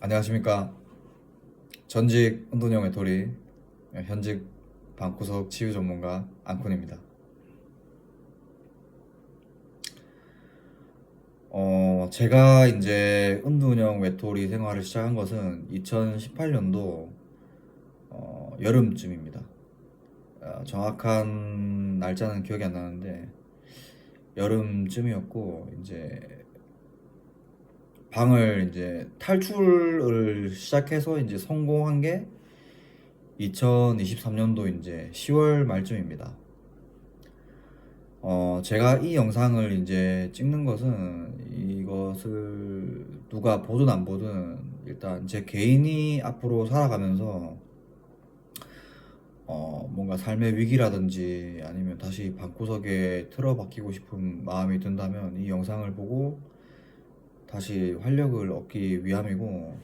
안녕하십니까. 전직 운동형 외톨이, 현직 방구석 치유 전문가 안쿤입니다. 제가 이제 은둔형 외톨이 생활을 시작한 것은 2018년도 여름쯤입니다. 정확한 날짜는 기억이 안 나는데 여름쯤이었고, 이제 방을 이제 탈출을 시작해서 이제 성공한 게 2023년도 이제 10월 말쯤입니다. 제가 이 영상을 이제 찍는 것은, 이것을 누가 보든 안 보든 일단 제 개인이 앞으로 살아가면서 뭔가 삶의 위기라든지 아니면 다시 방구석에 틀어박히고 싶은 마음이 든다면 이 영상을 보고 다시 활력을 얻기 위함이고,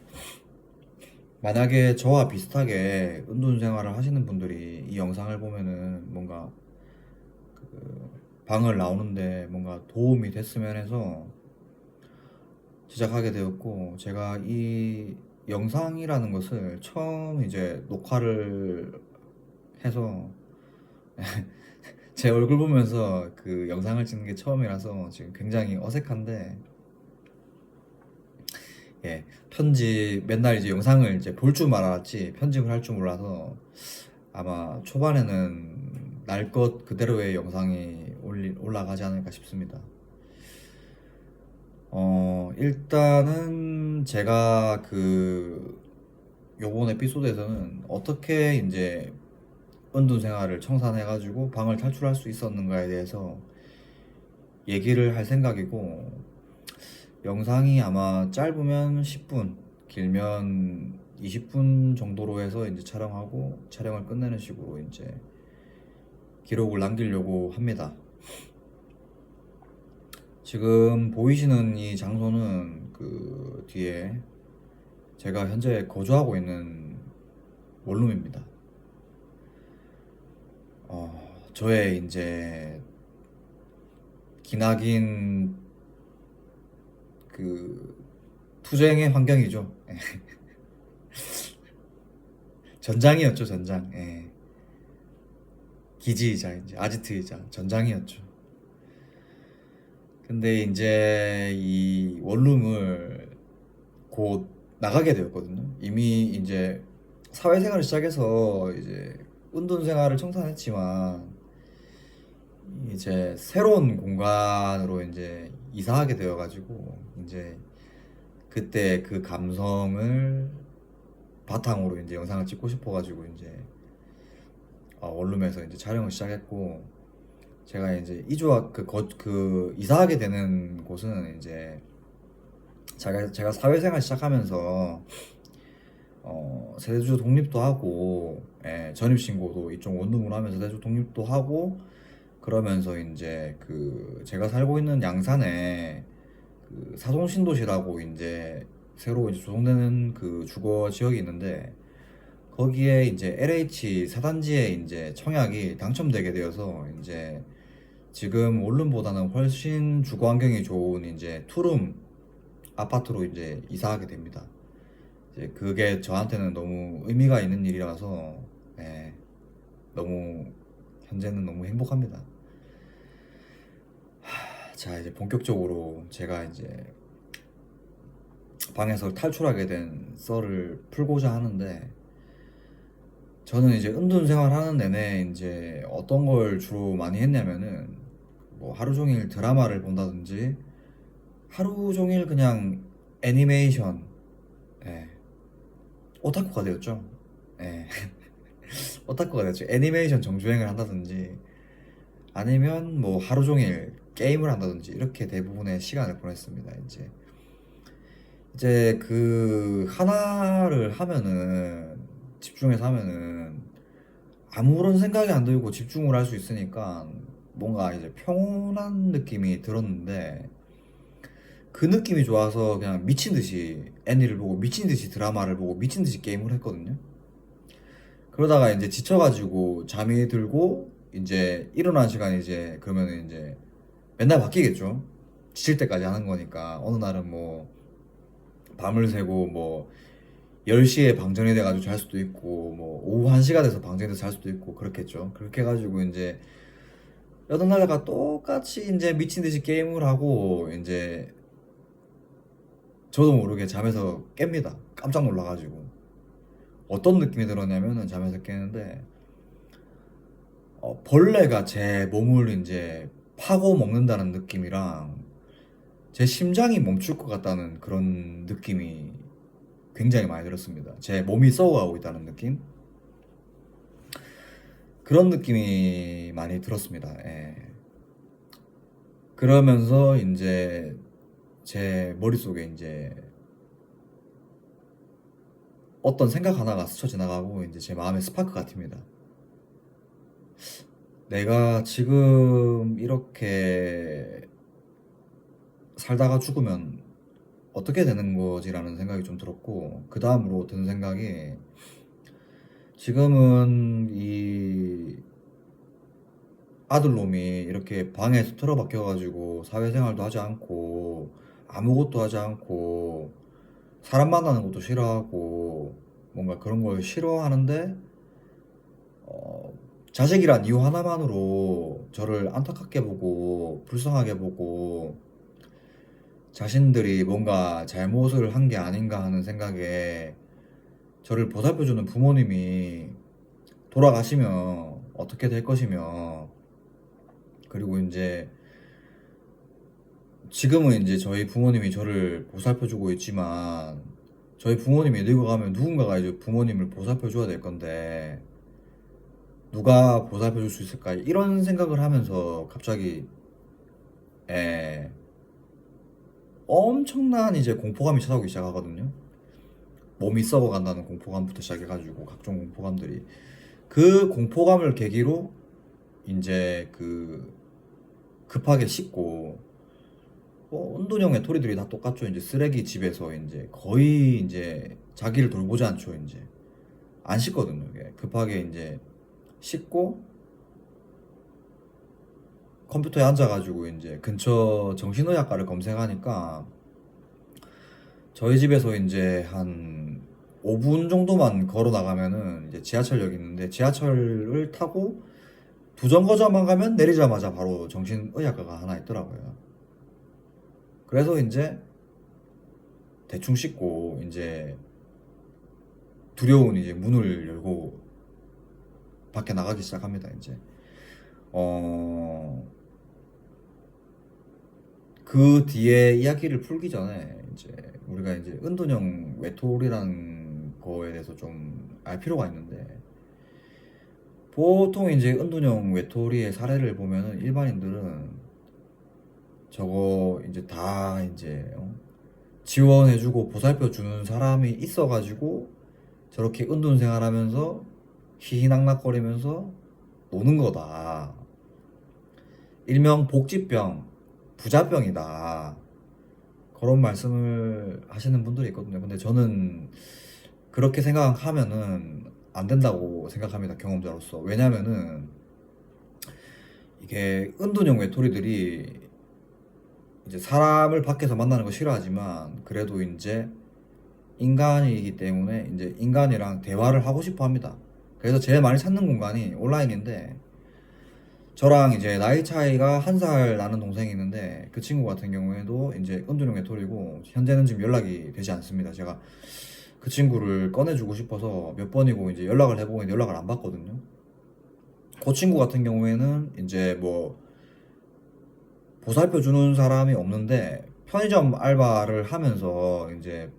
만약에 저와 비슷하게 은둔 생활을 하시는 분들이 이 영상을 보면은 뭔가 그 방을 나오는데 뭔가 도움이 됐으면 해서 제작하게 되었고, 제가 이 영상이라는 것을 처음 이제 녹화를 해서 제 얼굴 보면서 그 영상을 찍는 게 처음이라서 지금 굉장히 어색한데, 예, 편집 맨날 이제 영상을 이제 볼 줄 알았지 편집을 할 줄 몰라서 아마 초반에는 날 것 그대로의 영상이 올라가지 않을까 싶습니다. 일단은 제가 그 요번 에피소드에서는 어떻게 이제 은둔 생활을 청산해가지고 방을 탈출할 수 있었는가에 대해서 얘기를 할 생각이고, 영상이 아마 짧으면 10분, 길면 20분 정도로 해서 이제 촬영하고 촬영을 끝내는 식으로 이제 기록을 남기려고 합니다. 지금 보이시는 이 장소는 그 뒤에 제가 현재 거주하고 있는 원룸입니다. 저의 이제 기나긴 그 투쟁의 환경이죠. 전장이었죠, 전장. 예. 기지이자 이제 아지트이자 전장이었죠. 근데 이제 이 원룸을 곧 나가게 되었거든요. 이미 이제 사회생활을 시작해서 이제 운동 생활을 청산했지만 이제 새로운 공간으로 이제 이사하게 되어가지고, 이제 그때 그 감성을 바탕으로 이제 영상을 찍고 싶어가지고 이제 원룸에서 이제 촬영을 시작했고, 제가 이제 이주와 그 이사하게 되는 곳은 이제 제가 사회생활 시작하면서 세대주 독립도 하고, 예, 전입신고도 이쪽 원룸으로 하면서 세대주 독립도 하고, 그러면서 이제 그 제가 살고 있는 양산에 그 사송신도시라고 이제 새로 이제 조성되는 그 주거 지역이 있는데, 거기에 이제 LH 사단지에 이제 청약이 당첨되게 되어서 이제 지금 원룸보다는 훨씬 주거 환경이 좋은 이제 투룸 아파트로 이제 이사하게 됩니다. 이제 그게 저한테는 너무 의미가 있는 일이라서, 예, 너무 현재는 너무 행복합니다. 자, 이제 본격적으로 제가 이제 방에서 탈출하게 된 썰을 풀고자 하는데, 저는 이제 은둔 생활하는 내내 이제 어떤 걸 주로 많이 했냐면은 뭐 하루 종일 드라마를 본다든지, 하루 종일 그냥 애니메이션, 예, 오타쿠가 되었죠. 예, 오타쿠가 되었죠. 애니메이션 정주행을 한다든지 아니면 뭐 하루 종일 게임을 한다든지 이렇게 대부분의 시간을 보냈습니다. 이제 그 하나를 하면은, 집중해서 하면은 아무런 생각이 안 들고 집중을 할 수 있으니까 뭔가 이제 평온한 느낌이 들었는데, 그 느낌이 좋아서 그냥 미친 듯이 애니를 보고 미친 듯이 드라마를 보고 미친 듯이 게임을 했거든요. 그러다가 이제 지쳐가지고 잠이 들고 이제 일어나는 시간이 이제 그러면 이제 맨날 바뀌겠죠. 지칠 때까지 하는 거니까 어느 날은 뭐 밤을 새고 뭐 10시에 방전이 돼가지고 잘 수도 있고 뭐 오후 1시가 돼서 방전이 돼서 잘 수도 있고 그렇겠죠. 그렇게 해가지고 이제 여덟 날다가 똑같이 이제 미친 듯이 게임을 하고 이제 저도 모르게 잠에서 깹니다. 깜짝 놀라가지고 어떤 느낌이 들었냐면은 잠에서 깨는데 벌레가 제 몸을 이제 파고 먹는다는 느낌이랑 제 심장이 멈출 것 같다는 그런 느낌이 굉장히 많이 들었습니다. 제 몸이 썩어가고 있다는 느낌? 그런 느낌이 많이 들었습니다. 예. 그러면서 이제 제 머릿속에 이제 어떤 생각 하나가 스쳐 지나가고 이제 제 마음에 스파크가 튑니다. 내가 지금 이렇게 살다가 죽으면 어떻게 되는 거지라는 생각이 좀 들었고, 그 다음으로 든 생각이 지금은 이 아들놈이 이렇게 방에서 틀어박혀가지고 사회생활도 하지 않고 아무것도 하지 않고 사람 만나는 것도 싫어하고 뭔가 그런 걸 싫어하는데 어, 자식이란 이유 하나만으로 저를 안타깝게 보고 불쌍하게 보고 자신들이 뭔가 잘못을 한 게 아닌가 하는 생각에 저를 보살펴주는 부모님이 돌아가시면 어떻게 될 것이며, 그리고 이제 지금은 이제 저희 부모님이 저를 보살펴주고 있지만 저희 부모님이 늙어가면 누군가가 이제 부모님을 보살펴줘야 될 건데 누가 보살펴줄 수 있을까 이런 생각을 하면서 갑자기 에, 엄청난 이제 공포감이 찾아오기 시작하거든요. 몸이 썩어간다는 공포감부터 시작해가지고 각종 공포감들이, 그 공포감을 계기로 이제 그 급하게 씻고 운동형의 토리들이 다 똑같죠. 이제 쓰레기 집에서 이제 거의 이제 자기를 돌보지 않죠. 이제 안 씻거든요. 이게 급하게 이제 씻고 컴퓨터에 앉아가지고 이제 근처 정신의학과를 검색하니까 저희 집에서 이제 한 5분 정도만 걸어 나가면은 이제 지하철역이 있는데 지하철을 타고 두 정거장만 가면 내리자마자 바로 정신의학과가 하나 있더라고요. 그래서 이제 대충 씻고 이제 두려운 이제 문을 열고 밖에 나가기 시작합니다. 이제 어, 그 뒤에 이야기를 풀기 전에 이제 우리가 이제 은둔형 외톨이라는 거에 대해서 좀 알 필요가 있는데, 보통 이제 은둔형 외톨이의 사례를 보면은 일반인들은 저거 이제 다 이제 지원해주고 보살펴주는 사람이 있어가지고 저렇게 은둔 생활하면서 희희낙낙거리면서 노는 거다. 일명 복지병, 부자병이다. 그런 말씀을 하시는 분들이 있거든요. 근데 저는 그렇게 생각하면은 안 된다고 생각합니다. 경험자로서. 왜냐면은 이게 은둔형 외톨이들이 이제 사람을 밖에서 만나는 거 싫어하지만 그래도 이제 인간이기 때문에 이제 인간이랑 대화를 하고 싶어 합니다. 그래서 제일 많이 찾는 공간이 온라인인데, 저랑 이제 나이 차이가 1살 나는 동생이 있는데 그 친구 같은 경우에도 이제 은둔형 외톨이고 현재는 지금 연락이 되지 않습니다. 제가 그 친구를 꺼내주고 싶어서 몇 번이고 이제 연락을 해보고 있는데 연락을 안 받거든요. 그 친구 같은 경우에는 이제 뭐 보살펴 주는 사람이 없는데 편의점 알바를 하면서 이제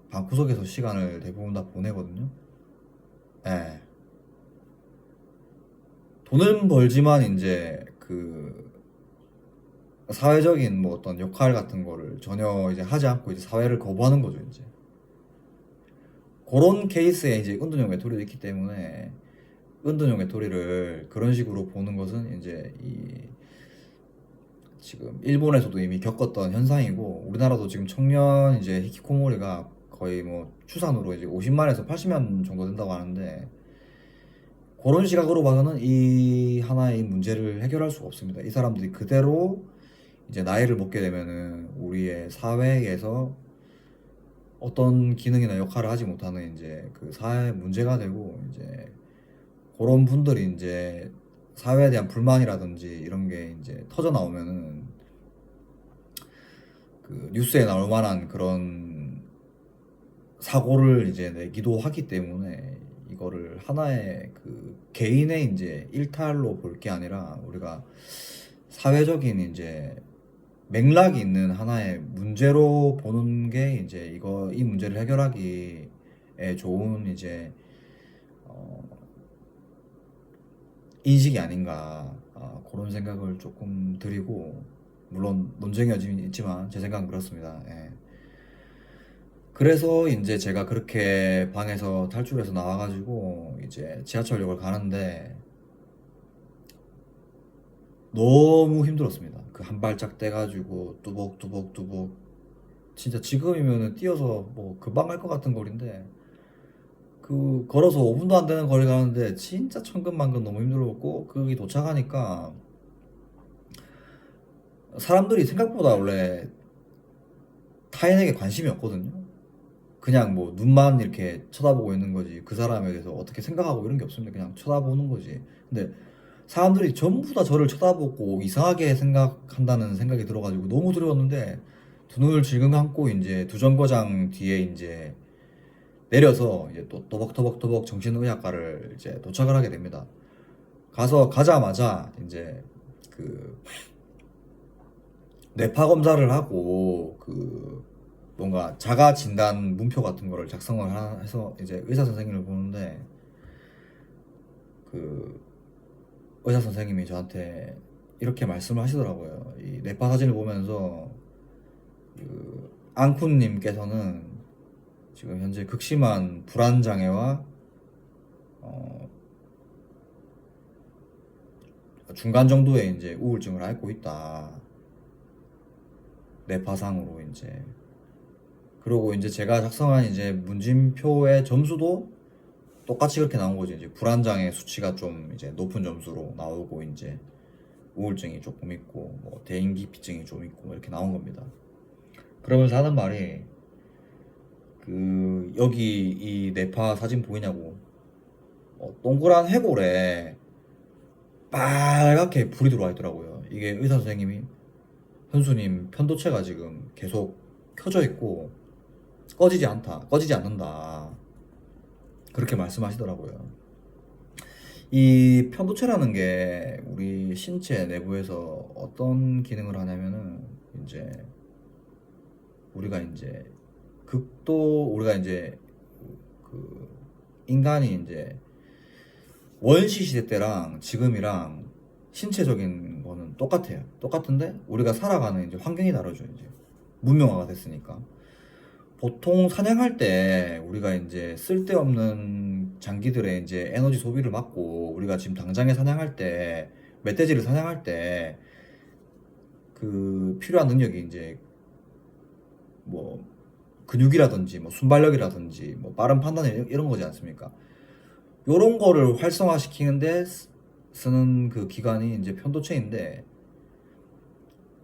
방구석에서 시간을 대부분 다 보내거든요. 예. 돈은 벌지만 이제 그 사회적인 뭐 어떤 역할 같은 거를 전혀 이제 하지 않고 이제 사회를 거부하는 거죠, 이제. 그런 케이스에 이제 은둔형 외톨이도 있기 때문에 은둔형 외톨이를 그런 식으로 보는 것은 이제 이 지금 일본에서도 이미 겪었던 현상이고 우리나라도 지금 청년 이제 히키코모리가 거의 뭐 추산으로 이제 50만에서 80만 정도 된다고 하는데, 그런 시각으로 봐서는 이 하나의 문제를 해결할 수가 없습니다. 이 사람들이 그대로 이제 나이를 먹게 되면은 우리의 사회에서 어떤 기능이나 역할을 하지 못하는 이제 그 사회 문제가 되고 이제 그런 분들이 이제 사회에 대한 불만이라든지 이런 게 이제 터져 나오면은 그 뉴스에 나올 만한 그런 사고를 이제 내기도 하기 때문에 이거를 하나의 그 개인의 이제 일탈로 볼 게 아니라 우리가 사회적인 이제 맥락이 있는 하나의 문제로 보는 게 이제 이 문제를 해결하기에 좋은 이제 어, 인식이 아닌가 그런 생각을 조금 드리고 물론 논쟁의 여지는 있지만 제 생각은 그렇습니다. 예. 그래서 이제 제가 그렇게 방에서 탈출해서 나와가지고 이제 지하철역을 가는데 너무 힘들었습니다. 그 한 발짝 떼가지고 뚜벅뚜벅뚜벅 진짜 지금이면은 뛰어서 뭐 금방 갈 것 같은 거리인데 그 걸어서 5분도 안 되는 거리 가는데 진짜 천근만근 너무 힘들었고 거기 도착하니까 사람들이 생각보다 원래 타인에게 관심이 없거든요. 그냥 뭐 눈만 이렇게 쳐다보고 있는 거지 그 사람에 대해서 어떻게 생각하고 이런 게 없습니다. 그냥 쳐다보는 거지. 근데 사람들이 전부 다 저를 쳐다보고 이상하게 생각한다는 생각이 들어가지고 너무 두려웠는데 두 눈을 질끈 감고 이제 두 정거장 뒤에 이제 내려서 이제 또 또박또박또박 정신의학과를 이제 도착을 하게 됩니다. 가자마자 이제 그 뇌파 검사를 하고 그 뭔가 자가 진단 문표 같은 거를 해서 이제 의사 선생님을 보는데 그 의사 선생님이 저한테 이렇게 말씀을 하시더라고요. 이 뇌파 사진을 보면서 그 앙쿤님께서는 지금 현재 극심한 불안 장애와 어, 중간 정도의 이제 우울증을 앓고 있다. 뇌파상으로 이제 그리고 이제 제가 작성한 이제 문진표의 점수도 똑같이 그렇게 나온 거죠. 이제 불안장애 수치가 좀 이제 높은 점수로 나오고 이제 우울증이 조금 있고 뭐 대인기피증이 좀 있고 뭐 이렇게 나온 겁니다. 그러면서 하는 말이 그 여기 이 뇌파 사진 보이냐고 동그란 해골에 빨갛게 불이 들어와 있더라고요. 이게 의사 선생님이 현수님 편도체가 지금 계속 켜져 있고 꺼지지 않는다. 그렇게 말씀하시더라고요. 이 편도체라는 게 우리 신체 내부에서 어떤 기능을 하냐면은 이제 우리가 이제 우리가 이제 그 인간이 이제 원시 시대 때랑 지금이랑 신체적인 거는 똑같아요. 똑같은데 우리가 살아가는 이제 환경이 다르죠. 이제 문명화가 됐으니까. 보통 사냥할 때 우리가 이제 쓸데없는 장기들의 이제 에너지 소비를 막고 우리가 지금 당장에 사냥할 때 멧돼지를 사냥할 때 그 필요한 능력이 이제 뭐 근육이라든지 뭐 순발력이라든지 뭐 빠른 판단 이런 거지 않습니까? 요런 거를 활성화시키는데 쓰는 그 기관이 이제 편도체인데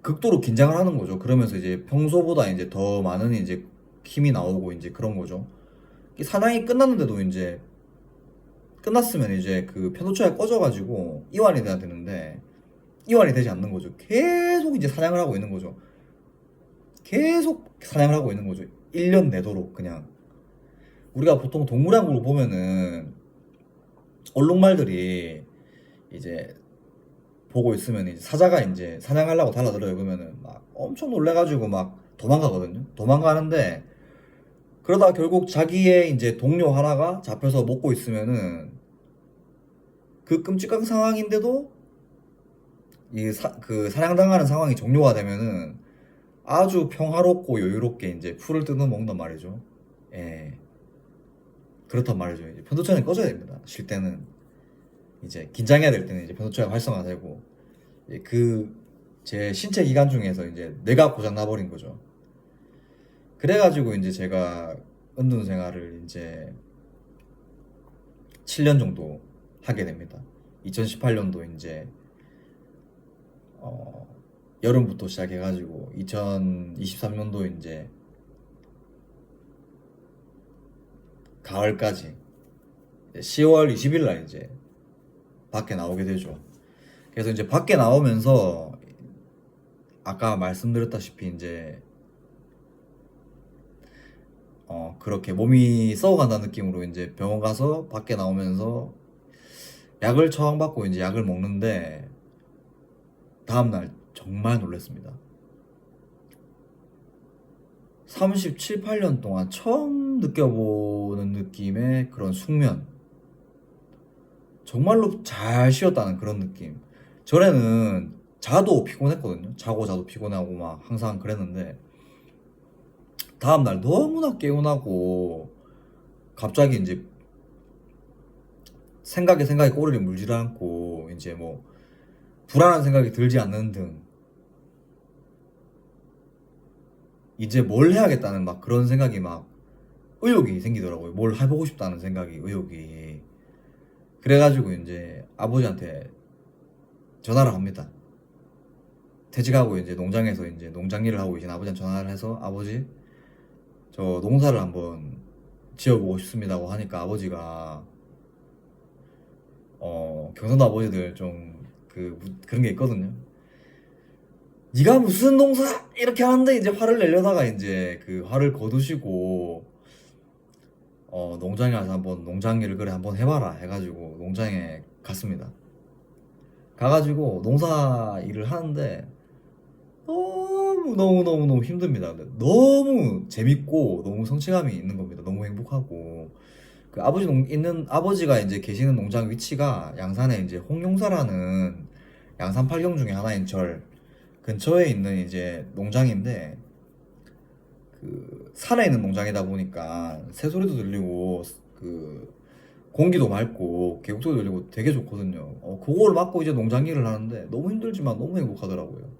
극도로 긴장을 하는 거죠. 그러면서 이제 평소보다 이제 더 많은 이제 힘이 나오고 이제 그런 거죠. 이 사냥이 끝났는데도 이제 끝났으면 이제 그 편도체가 꺼져가지고 이완이 돼야 되는데 이완이 되지 않는 거죠. 계속 이제 사냥을 하고 있는 거죠. 계속 사냥을 하고 있는 거죠. 1년 내도록 그냥. 우리가 보통 동물왕국을 보면은 얼룩말들이 이제 보고 있으면 이제 사자가 이제 사냥하려고 달라들어요. 그러면은 막 엄청 놀래가지고 막 도망가거든요. 도망가는데 그러다 결국 자기의 이제 동료 하나가 잡혀서 먹고 있으면은 그 끔찍한 상황인데도 그 사냥당하는 상황이 종료가 되면은 아주 평화롭고 여유롭게 이제 풀을 뜯어 먹는단 말이죠. 예. 그렇단 말이죠. 이제 편도체는 꺼져야 됩니다. 쉴 때는 이제 긴장해야 될 때는 이제 편도체가 활성화되고 그 제 신체 기관 중에서 이제 뇌가 고장 나버린 거죠. 그래가지고 이제 제가 은둔 생활을 이제 7년 정도 하게 됩니다. 2018년도 이제 여름부터 시작해가지고 2023년도 이제 가을까지 10월 20일 날 이제 밖에 나오게 되죠. 그래서 이제 밖에 나오면서 아까 말씀드렸다시피 이제 그렇게 몸이 썩어간다는 느낌으로 이제 병원 가서 밖에 나오면서 약을 처방받고 이제 약을 먹는데 다음날 정말 놀랐습니다. 37, 8년 동안 처음 느껴보는 느낌의 그런 숙면. 정말로 잘 쉬었다는 그런 느낌. 전에는 자도 피곤했거든요. 자도 피곤하고 막 항상 그랬는데 다음날 너무나 개운하고 갑자기 이제 생각에 꼬리를 물질 않고 이제 뭐 불안한 생각이 들지 않는 등 이제 뭘 해야겠다는 막 그런 생각이 막 의욕이 생기더라고요. 뭘 해보고 싶다는 생각이 의욕이. 그래가지고 이제 아버지한테 전화를 합니다. 퇴직하고 이제 농장에서 이제 농장 일을 하고 계신 아버지한테 전화를 해서 아버지 저 농사를 한번 지어보고 싶습니다고 하니까 아버지가 경상도 아버지들 좀 그런 게 있거든요. 네가 무슨 농사 이렇게 하는데 이제 화를 내려다가 이제 그 화를 거두시고 농장에 가서 한번 농장 일을 그래 한번 해봐라 해가지고 농장에 갔습니다. 가가지고 농사 일을 하는데 너무 힘듭니다. 근데 너무 재밌고 너무 성취감이 있는 겁니다. 너무 행복하고 그 아버지가 이제 계시는 농장 위치가 양산에 이제 홍용사라는 양산 8경 중에 하나인 절 근처에 있는 이제 농장인데 그 산에 있는 농장이다 보니까 새소리도 들리고 그 공기도 맑고 계곡소리도 들리고 되게 좋거든요. 그걸 맡고 이제 농장 일을 하는데 너무 힘들지만 너무 행복하더라고요.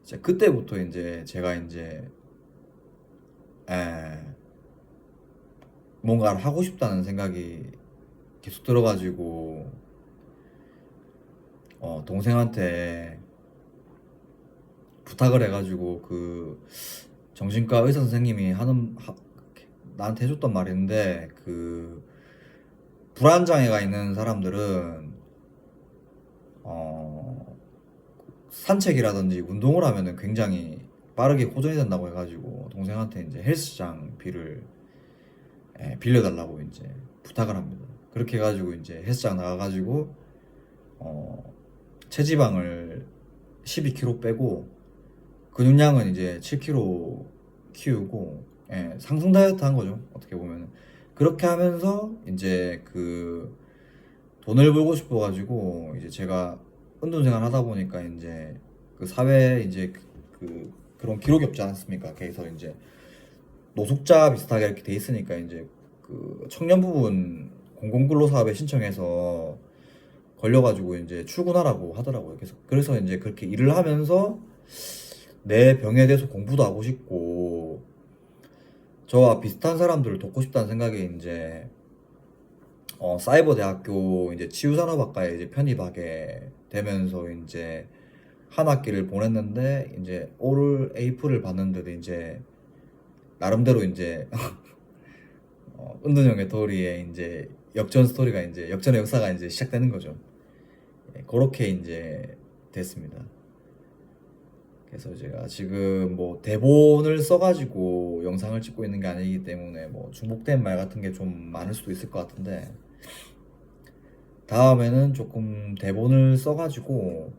이제 그때부터 이제 제가 이제 에, 뭔가를 하고 싶다는 생각이 계속 들어가지고 동생한테 부탁을 해가지고 그 정신과 의사 선생님이 나한테 해줬던 말인데 그 불안 장애가 있는 사람들은 산책이라든지 운동을 하면은 굉장히 빠르게 호전이 된다고 해가지고 동생한테 이제 헬스장비를 빌려달라고 이제 부탁을 합니다. 그렇게 해가지고 이제 헬스장 나가가지고 체지방을 12kg 빼고 근육량은 이제 7kg 키우고 상승 다이어트 한 거죠. 어떻게 보면 그렇게 하면서 이제 그 돈을 벌고 싶어가지고 이제 제가 은둔생활 하다 보니까 이제 그 사회에 이제 그런 기록이 없지 않습니까? 그래서 이제 노숙자 비슷하게 이렇게 돼 있으니까 이제 그 청년 부분 공공근로사업에 신청해서 걸려가지고 이제 출근하라고 하더라고요. 그래서 이제 그렇게 일을 하면서 내 병에 대해서 공부도 하고 싶고 저와 비슷한 사람들을 돕고 싶다는 생각에 이제 사이버 대학교 이제 치유산업학과에 이제 편입하게 되면서 이제 한 학기를 보냈는데 이제 올 에이프를 봤는데도 이제 나름대로 이제 은둔형의 도리에 이제 역전 스토리가 이제 역전의 역사가 이제 시작되는 거죠. 그렇게 이제 됐습니다. 그래서 제가 지금 뭐 대본을 써가지고 영상을 찍고 있는 게 아니기 때문에 뭐 중복된 말 같은 게 좀 많을 수도 있을 것 같은데 다음에는 조금 대본을 써가지고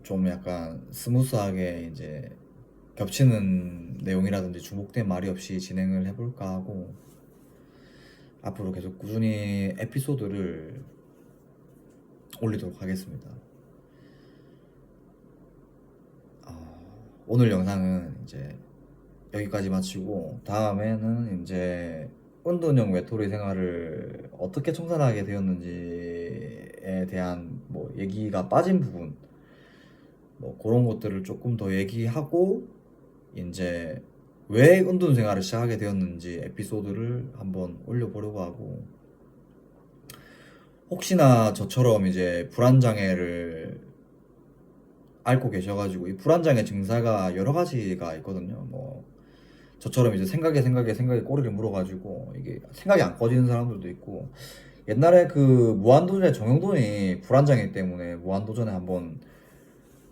좀 약간 스무스하게 이제 겹치는 내용이라든지 중복된 말이 없이 진행을 해볼까 하고 앞으로 계속 꾸준히 에피소드를 올리도록 하겠습니다. 오늘 영상은 이제 여기까지 마치고 다음에는 이제 은둔형 외톨이 생활을 어떻게 청산하게 되었는지에 대한 뭐 얘기가 빠진 부분 뭐 그런 것들을 조금 더 얘기하고 이제 왜 은둔 생활을 시작하게 되었는지 에피소드를 한번 올려보려고 하고 혹시나 저처럼 이제 불안 장애를 앓고 계셔가지고 이 불안장애 증사가 여러 가지가 있거든요. 뭐 저처럼 이제 생각에 꼬리를 물어가지고 이게 생각이 안 꺼지는 사람들도 있고, 옛날에 그 무한도전의 정영돈이 불안장애 때문에 무한도전에 한번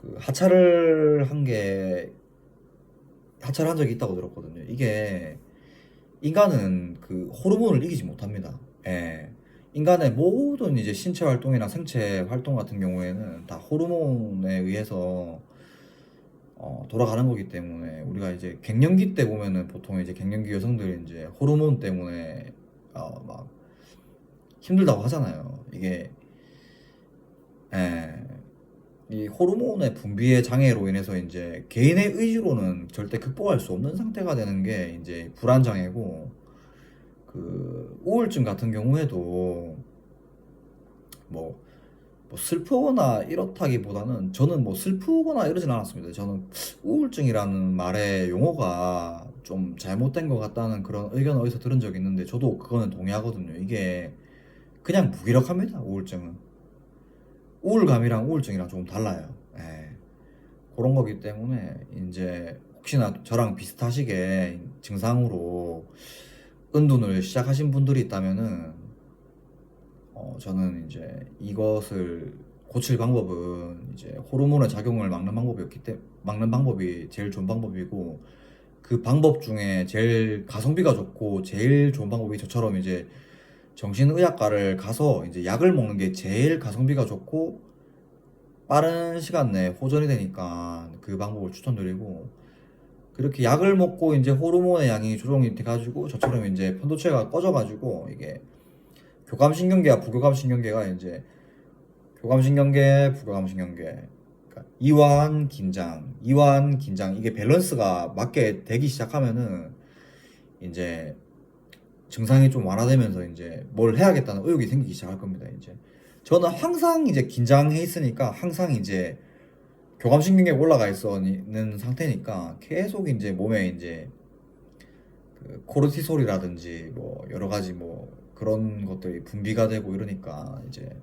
그 하차를 한 적이 있다고 들었거든요. 이게 인간은 그 호르몬을 이기지 못합니다. 예. 인간의 모든 이제 신체 활동이나 생체 활동 같은 경우에는 다 호르몬에 의해서 돌아가는 거기 때문에, 우리가 이제 갱년기 때 보면은 보통 이제 갱년기 여성들이 이제 호르몬 때문에 막 힘들다고 하잖아요. 이게 예, 이 호르몬의 분비의 장애로 인해서 이제 개인의 의지로는 절대 극복할 수 없는 상태가 되는 게 이제 불안장애고, 그 우울증 같은 경우에도 뭐, 뭐 슬프거나 이렇다기보다는, 저는 뭐 슬프거나 이러진 않았습니다. 저는 우울증이라는 말의 용어가 좀 잘못된 것 같다는 그런 의견을 어디서 들은 적이 있는데, 저도 그거는 동의하거든요. 이게 그냥 무기력합니다. 우울증은 우울감이랑 우울증이랑 조금 달라요. 예. 그런 거기 때문에 이제 혹시나 저랑 비슷하시게 증상으로 은둔을 시작하신 분들이 있다면은 저는 이제 이것을 고칠 방법은 이제 호르몬의 작용을 막는 방법이 제일 좋은 방법이고, 그 방법 중에 제일 가성비가 좋고 제일 좋은 방법이 저처럼 이제 정신의학과를 가서 이제 약을 먹는 게 제일 가성비가 좋고 빠른 시간 내에 호전이 되니까 그 방법을 추천드리고, 그렇게 약을 먹고 이제 호르몬의 양이 조정이 돼가지고 저처럼 이제 편도체가 꺼져가지고 이게 교감신경계와 부교감신경계가 이제 교감신경계, 부교감신경계, 그러니까 이완, 긴장 이게 밸런스가 맞게 되기 시작하면은 이제 증상이 좀 완화되면서 이제 뭘 해야겠다는 의욕이 생기기 시작할 겁니다. 이제 저는 항상 이제 긴장해 있으니까, 항상 이제 교감신경계가 올라가 있는 상태니까 계속 이제 몸에 이제 그 코르티솔이라든지 뭐 여러 가지 뭐 그런 것들이 분비가 되고 이러니까 이제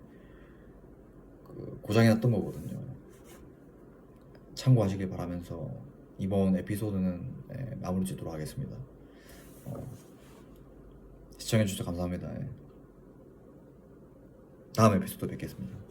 그 고장이 났던 거거든요. 참고하시길 바라면서 이번 에피소드는 마무리 짓도록 하겠습니다. 시청해주셔서 감사합니다. 다음 에피소드 뵙겠습니다.